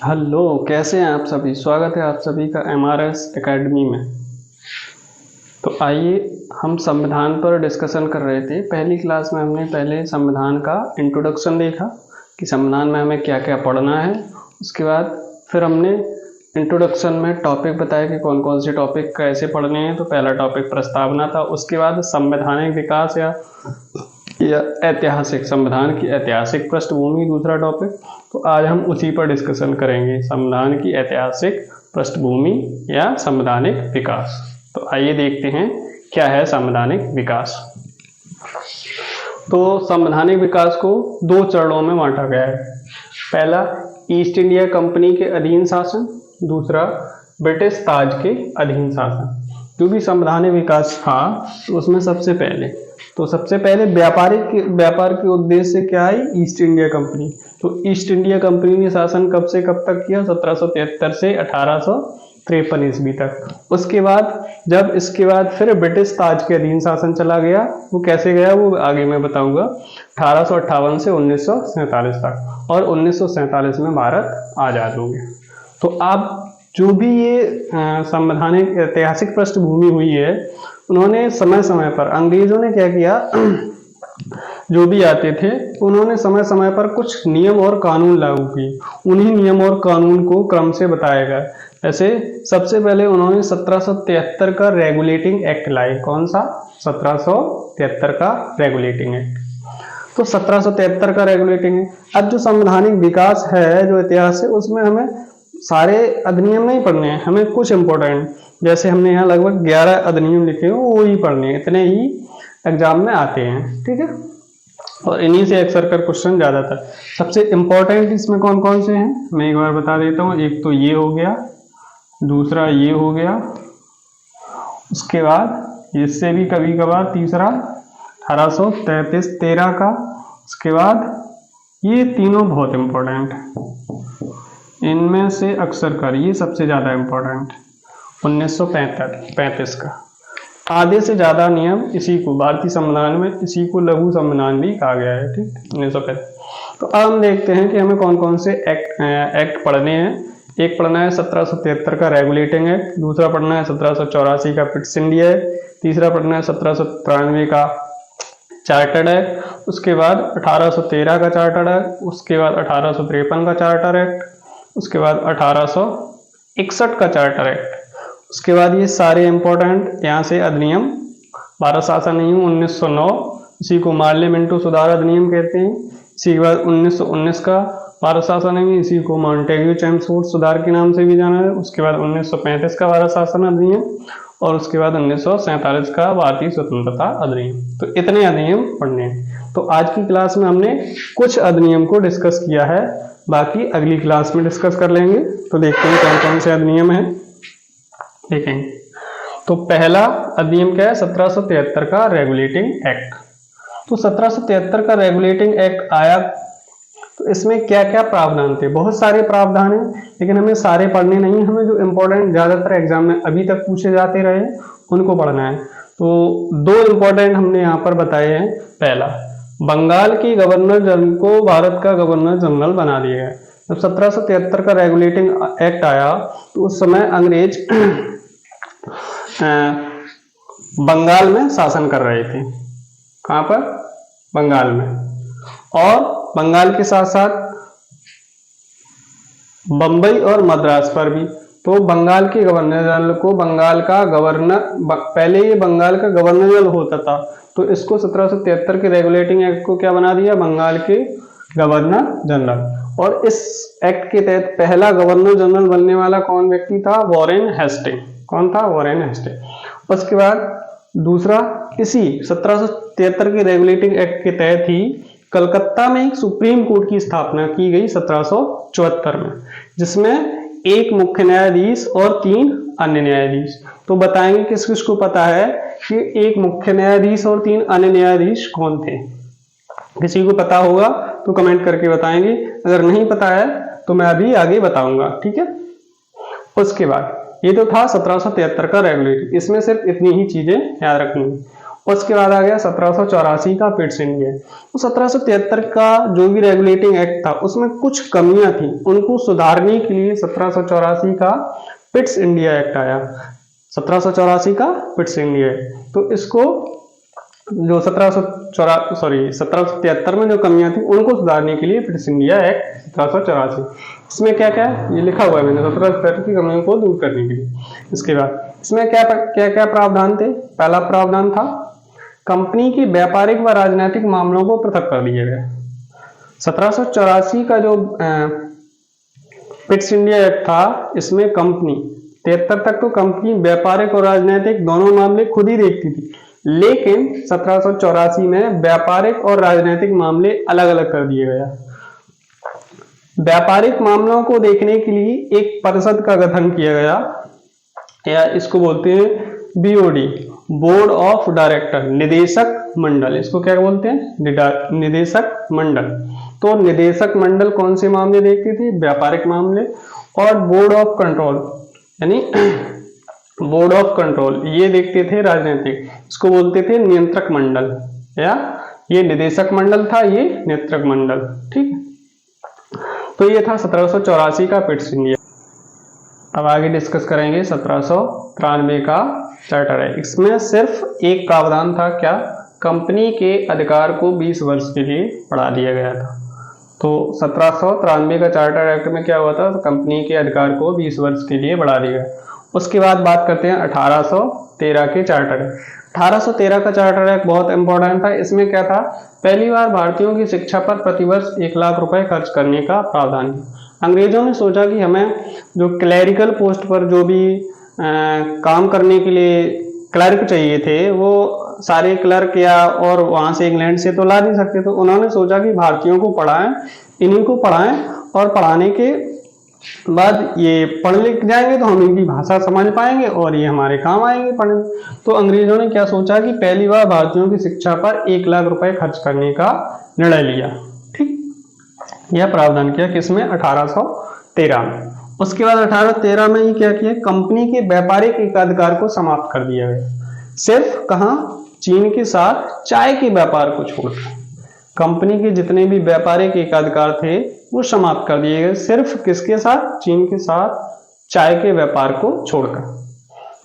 Hello, कैसे हैं आप सभी। स्वागत है आप सभी का एमआरएस एकेडमी में। तो आइए, हम संविधान पर डिस्कशन कर रहे थे। पहली क्लास में हमने पहले संविधान का इंट्रोडक्शन देखा कि संविधान में हमें क्या क्या पढ़ना है। उसके बाद फिर हमने इंट्रोडक्शन में टॉपिक बताया कि कौन कौन से टॉपिक कैसे पढ़ने हैं। तो पहला टॉपिक प्रस्तावना था। उसके बाद संवैधानिक विकास या ऐतिहासिक, संविधान की ऐतिहासिक पृष्ठभूमि दूसरा टॉपिक। तो आज हम उसी पर डिस्कशन करेंगे, संविधान की ऐतिहासिक पृष्ठभूमि या संवैधानिक विकास। तो आइए देखते हैं क्या है संवैधानिक विकास। तो संवैधानिक विकास को दो चरणों में बांटा गया है। पहला, ईस्ट इंडिया कंपनी के अधीन शासन, दूसरा ब्रिटिश ताज के अधीन शासन। जो भी संवैधानिक विकास था तो उसमें सबसे पहले व्यापार के उद्देश्य से क्या है, ईस्ट इंडिया कंपनी। तो ईस्ट इंडिया कंपनी ने शासन कब से कब तक किया, 1773 से 1853 ईस्वी तक। उसके बाद फिर ब्रिटिश ताज के अधीन शासन चला गया। वो कैसे गया वो आगे मैं बताऊंगा। 1858 से 1947 तक, और 1947 में भारत आजाद हो गया। तो आप जो भी ये संवैधानिक ऐतिहासिक पृष्ठभूमि हुई है, उन्होंने समय समय पर, अंग्रेजों ने क्या किया, जो भी आते थे उन्होंने समय समय पर कुछ नियम और कानून लागू किए। उन्हीं नियम और कानून को क्रम से बताया गया। ऐसे सबसे पहले उन्होंने 1773 का रेगुलेटिंग एक्ट लाए। कौन सा? 1773 का रेगुलेटिंग एक्ट। तो 1773 का रेगुलेटिंग एक्ट। अब जो संवैधानिक विकास है, जो इतिहास है, उसमें हमें सारे अधिनियम नहीं पढ़ने हैं, हमें कुछ इंपॉर्टेंट, जैसे हमने यहाँ लगभग 11 अधिनियम लिखे हैं, वो ही पढ़ने हैं। इतने ही एग्जाम में आते हैं, ठीक है। और इन्हीं से अक्सर कर क्वेश्चन ज्यादातर। सबसे इंपॉर्टेंट इसमें कौन कौन से हैं मैं एक बार बता देता हूँ। एक तो ये हो गया, दूसरा ये हो गया, उसके बाद इससे भी कभी कभार तीसरा 1833-13 का। उसके बाद ये तीनों बहुत इंपॉर्टेंट है, इनमें से अक्सर कर ये सबसे ज्यादा इंपॉर्टेंट 1935 का। आधे से ज्यादा नियम इसी को, भारतीय संविधान में इसी को लघु संविधान भी कहा गया है, ठीक, 1935। तो अब हम देखते हैं कि हमें कौन कौन से एक्ट पढ़ने हैं। एक पढ़ना है 1773 का रेगुलेटिंग एक्ट, दूसरा पढ़ना है 1784 का ब्रिटिश इंडिया एक्ट, तीसरा पढ़ना है 1793 का चार्टर्ड एक्ट, उसके बाद 1813 का चार्टर्ड एक्ट, उसके बाद 1853 का चार्टर एक्ट, उसके बाद 1861 का चार्टर एक्ट। उसके बाद ये सारे इंपॉर्टेंट यहाँ से अधिनियम, भारत शासन नियम 1909, इसी को मार्ले मिंटो सुधार अधिनियम कहते हैं। इसी के बाद 1919 का भारत शासन नियम, इसी को मॉन्टेग्यू चैम्सफोर्ड सुधार के नाम से भी जाना है। उसके बाद 1935 का भारत शासन अधिनियम, और उसके बाद 1947 का भारतीय स्वतंत्रता अधिनियम। तो इतने अधिनियम पढ़ने हैं। तो आज की क्लास में हमने कुछ अधिनियम को डिस्कस किया है, बाकी अगली क्लास में डिस्कस कर लेंगे। तो देखते हैं कौन कौन से अधिनियम हैं, देखेंगे। तो पहला अधिनियम क्या है, 1773 का रेगुलेटिंग एक्ट। तो 1773 का रेगुलेटिंग एक्ट आया, तो इसमें क्या क्या प्रावधान थे। बहुत सारे प्रावधान हैं, लेकिन हमें सारे पढ़ने नहीं, हमें जो इम्पोर्टेंट ज्यादातर एग्जाम में अभी तक पूछे जाते रहे उनको पढ़ना है। तो दो इम्पोर्टेंट हमने यहाँ पर बताए हैं। पहला, बंगाल के गवर्नर जनरल को भारत का गवर्नर जनरल बना दिया गया। जब 1773 का रेगुलेटिंग एक्ट आया तो उस समय अंग्रेज बंगाल में शासन कर रहे थे। कहाँ पर? बंगाल में। और बंगाल के साथ साथ बंबई और मद्रास पर भी। तो बंगाल के गवर्नर जनरल को बंगाल का गवर्नर, पहले ये बंगाल का गवर्नर जनरल होता था, तो इसको 1773 के रेगुलेटिंग एक्ट को क्या बना दिया, बंगाल के गवर्नर जनरल। और इस एक्ट के तहत पहला गवर्नर जनरल बनने वाला कौन व्यक्ति था, वॉरेन हेस्टिंग। कौन था? Warren Hasting. उसके बाद दूसरा, इसी 1773 के रेगुलेटिंग एक्ट के तहत ही कलकत्ता में एक सुप्रीम कोर्ट की स्थापना की गई 1774 में, जिसमें एक मुख्य न्यायाधीश और 3 अन्य न्यायाधीश। तो बताएंगे किस किस को पता है कि एक मुख्य न्यायाधीश और 3 अन्य न्यायाधीश कौन थे। किसी को पता होगा तो कमेंट करके बताएंगे, अगर नहीं पता है तो मैं अभी आगे बताऊंगा, ठीक है। उसके बाद ये तो था 1773 का रेगुलेटिंग, इसमें सिर्फ इतनी ही चीजें याद रखनी। उसके बाद आ गया 1784 का पिट्स इंडिया। तो 1773 का जो भी रेगुलेटिंग एक्ट था उसमें कुछ कमियां थी, उनको सुधारने के लिए 1784 का पिट्स इंडिया एक्ट आया। 1784 का पिट्स इंडिया एक्ट, तो इसको जो 1773 में जो कमियां थी उनको सुधारने के लिए पिट्स इंडिया एक्ट 1784। इसमें क्या क्या ये लिखा हुआ है मैंने, 1773 की कमियों को दूर करने के लिए। इसके बाद इसमें क्या क्या क्या प्रावधान थे। पहला प्रावधान था कंपनी की व्यापारिक व राजनीतिक मामलों को पृथक कर दिया गया। 1784 का जो पिट्स इंडिया एक्ट था, इसमें कंपनी 73 तक तो कंपनी व्यापारिक और राजनीतिक दोनों मामले खुद ही देखती थी, लेकिन 1784 में व्यापारिक और राजनीतिक मामले अलग अलग कर दिए गया। व्यापारिक मामलों को देखने के लिए एक परिषद का गठन किया गया, या इसको बोलते हैं बीओडी, बोर्ड ऑफ डायरेक्टर, निदेशक मंडल। इसको क्या बोलते हैं, निदेशक मंडल। तो निदेशक मंडल कौन से मामले देखती थी, व्यापारिक मामले। और बोर्ड ऑफ कंट्रोल यानी बोर्ड ऑफ कंट्रोल ये देखते थे राजनीतिक, इसको बोलते थे नियंत्रक मंडल, या ये निदेशक मंडल था, ये नियंत्रक मंडल। ठीक, तो ये था 1784 का पिट्स इंडिया। अब आगे डिस्कस करेंगे 1793 का चार्टर है। इसमें सिर्फ एक प्रावधान था, क्या, कंपनी के अधिकार को 20 वर्ष के लिए बढ़ा दिया गया था। तो 1793 का चार्टर एक्ट में क्या हुआ था, तो कंपनी के अधिकार को 20 वर्ष के लिए बढ़ा दिया गया। उसके बाद बात करते हैं 1813 के चार्टर। 1813 का चार्टर एक्ट बहुत इंपॉर्टेंट था। इसमें क्या था, पहली बार भारतीयों की शिक्षा पर प्रतिवर्ष 1 लाख रुपए खर्च करने का प्रावधान किया। अंग्रेजों ने सोचा कि हमें जो क्लैरिकल पोस्ट पर जो भी काम करने के लिए क्लर्क चाहिए थे, वो सारे क्लर्क या और वहां से इंग्लैंड से तो ला नहीं सकते, तो उन्होंने सोचा कि भारतीयों को पढ़ाएं, इन्हीं को पढ़ाएं, और पढ़ाने के बाद ये पढ़ लिख जाएंगे तो हम इनकी भाषा समझ पाएंगे और ये हमारे काम आएंगे पढ़ने। तो अंग्रेजों ने क्या सोचा कि पहली बार भारतीयों की शिक्षा पर 1 लाख रुपए खर्च करने का निर्णय लिया। ठीक, यह प्रावधान किया किसमें, 1813 में। उसके बाद 1813 में ही क्या किया, कंपनी के व्यापारिक एकाधिकार को समाप्त कर दिया गया। सिर्फ कहां, चीन के साथ चाय के व्यापार को छोड़कर कंपनी के जितने भी व्यापारिक एकाधिकार थे वो समाप्त कर दिए गए, सिर्फ किसके साथ, चीन के साथ चाय के व्यापार को छोड़कर।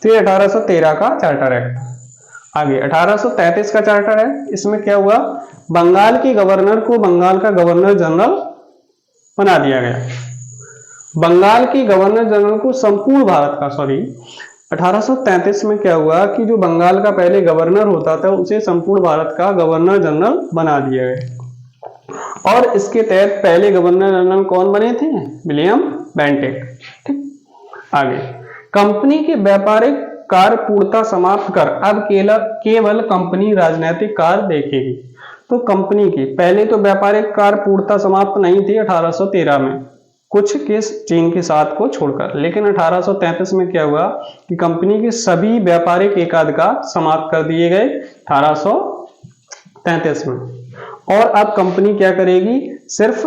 तो ये 1813 का चार्टर एक्ट। आगे 1833 का चार्टर है। इसमें क्या हुआ, बंगाल के गवर्नर को बंगाल का गवर्नर जनरल बना दिया गया। बंगाल के गवर्नर जनरल को संपूर्ण भारत का, 1833 में क्या हुआ कि जो बंगाल का पहले गवर्नर होता था उसे संपूर्ण भारत का गवर्नर जनरल बना दिया गया। और इसके तहत पहले गवर्नर जनरल कौन बने थे, विलियम बेंटिक। ठीक, आगे कंपनी के व्यापारिक कार्य पूर्णता समाप्त कर अब केवल कंपनी राजनीतिक कार्य देखेगी। तो कंपनी की पहले तो व्यापारिक कार्य पूर्णता समाप्त नहीं थी 1813 में, कुछ केस चीन के साथ को छोड़कर, लेकिन 1833 में क्या हुआ कि कंपनी के सभी व्यापारिक एकाधिकार समाप्त कर दिए गए 1833 में। और अब कंपनी क्या करेगी, सिर्फ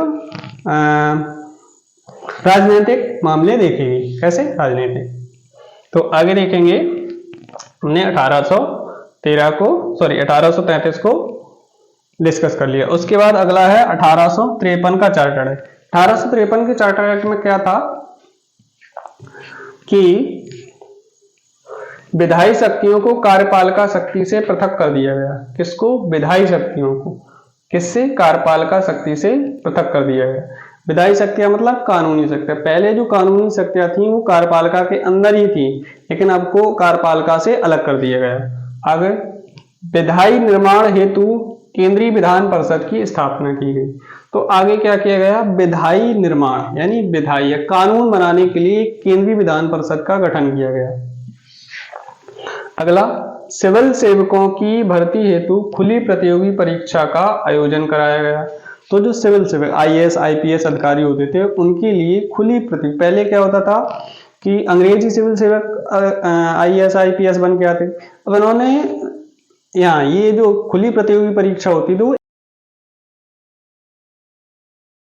राजनीतिक मामले देखेगी। कैसे, राजनीतिक। तो आगे देखेंगे, हमने 1833 को डिस्कस कर लिया। उसके बाद अगला है 1853 का चार्टर है। 1853 के चार्टर एक्ट में क्या था कि विधायी शक्तियों को कार्यपालिका शक्ति से पृथक कर दिया गया। किसको, विधायी शक्तियों को, किससे, कार्यपालिका शक्ति से पृथक कर दिया गया। विधायी शक्तियां मतलब कानूनी शक्तियां। पहले जो कानूनी शक्तियां थी वो कार्यपालिका के अंदर ही थी, लेकिन अब को कार्यपालिका से अलग कर दिया गया। आगे विधायी निर्माण हेतु केंद्रीय विधान परिषद की स्थापना की गई। तो आगे क्या किया गया, विधायी निर्माण यानी विधायी कानून बनाने के लिए केंद्रीय विधान परिषद का गठन किया गया। अगला, सिविल सेवकों की भर्ती हेतु खुली प्रतियोगी परीक्षा का आयोजन कराया गया। तो जो सिविल सेवक आईएएस आईपीएस अधिकारी होते थे उनके लिए खुली प्रतियोगी, पहले क्या होता था कि अंग्रेजी सिविल सेवक आईएएस आईपीएस बन के आते, अब इन्होंने यहाँ ये जो खुली प्रतियोगी परीक्षा होती थी वो